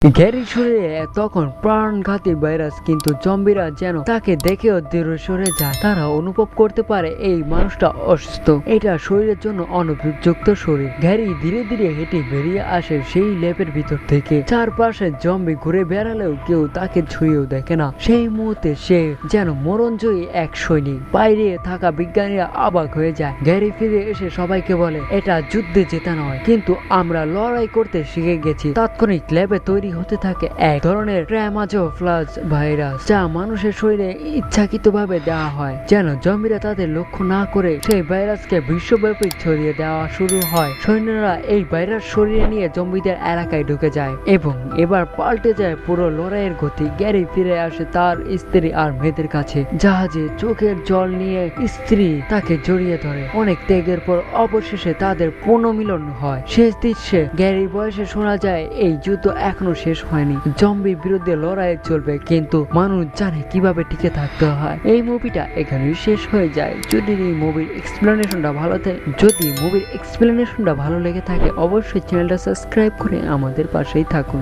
গ্যারির শরীরে তখন প্রাণঘাতী ভাইরাস, কিন্তু জম্বিরা যেন তাকে দেখেও দূরে সরে যায়। তারা অনুভব করতে পারে এই মানুষটা অসুস্থ, এটা শরীরের জন্য অনুপযুক্ত শরীর। গ্যারি ধীরে ধীরে হেঁটে বেরিয়ে আসে সেই ল্যাবের ভিতর থেকে। চারপাশে জম্বি ঘুরে বেড়ালেও কেউ তাকে ছুঁয়েও দেখে না। সেই মুহূর্তে সে যেন মরণজয়ী এক সৈনিক। বাইরে থাকা বিজ্ঞানীরা অবাক হয়ে যায়। গ্যারি ফিরে এসে সবাইকে বলে, এটা যুদ্ধে জেতা নয়, কিন্তু আমরা লড়াই করতে শিখে গেছি। তাৎক্ষণিক ল্যাবে তৈরি হতে থাকে এক ধরনের ট্রামাজোফ্লাজ ভাইরাস, যা মানুষের শরীরে ইচ্ছাকৃতভাবে দেওয়া হয় যেন জম্বিরা তাদের লক্ষ্য না করে সেই ভাইরাসকে বিশ্বব্যাপী ছড়িয়ে দেওয়া শুরু হয়। সৈন্যরা এই ভাইরাস শরীরে নিয়ে জম্বিদের এলাকায় ঢুকে যায় এবং এবার পাল্টে যায় পুরো লড়াইয়ের গতি। গ্যারি ফিরে আসে তার স্ত্রী আর মেয়েদের কাছে। জাহাজে চোখের জল নিয়ে স্ত্রী তাকে জড়িয়ে ধরে। অনেক ত্যাগের পর অবশেষে তাদের পুনর্মিলন হয়। শেষ দৃশ্যে গ্যারির বয়সে শোনা যায়, এই যুদ্ধ এখনো শেষ হয়নি, জম্বির বিরুদ্ধে লড়াই চলবে, কিন্তু মানুষ জানে কিভাবে টিকে থাকতে হয়। এই মুভিটা এখানেই শেষ হয়ে যায়। যদি মুভির এক্সপ্লেনেশনটা ভালো লেগে থাকে অবশ্যই চ্যানেলটা সাবস্ক্রাইব করে আমাদের পাশেই থাকুন।